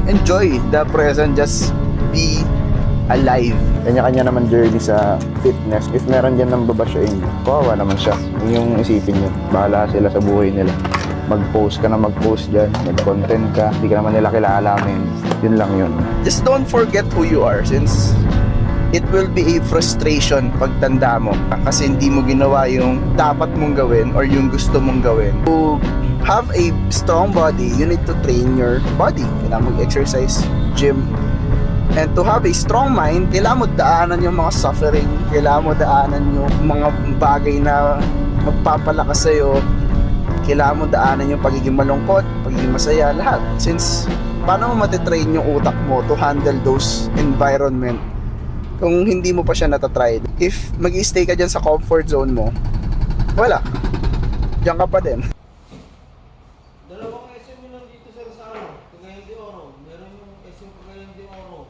enjoy the present, just be alive. Kanya-kanya naman journey sa fitness. If meron dyan nang babasyain, kawawa naman siya. Yun yung isipin nyo. Bahala sila sa buhay nila. Mag-post ka na mag-post dyan, mag-content ka, hindi ka naman nila kilalamin. Yun lang yun. Just don't forget who you are, since it will be a frustration pagtanda mo kasi hindi mo ginawa yung dapat mong gawin or yung gusto mong gawin. To have a strong body, you need to train your body. Kailangan mag-exercise, gym. And to have a strong mind, kailangan mo daanan yung mga suffering, kailangan mo daanan yung mga bagay na magpapalakas sa'yo, kailangan mo daanan yung pagiging malungkot, pagiging masaya, lahat. Since paano mo matitrain yung utak mo to handle those environment kung hindi mo pa siya natatry? If mag-stay ka dyan sa comfort zone mo, wala, diyan ka pa din. Dalawang SM yun lang dito sir sa ano, Cagayan de Oro. Meron yung SM Cagayan de Oro.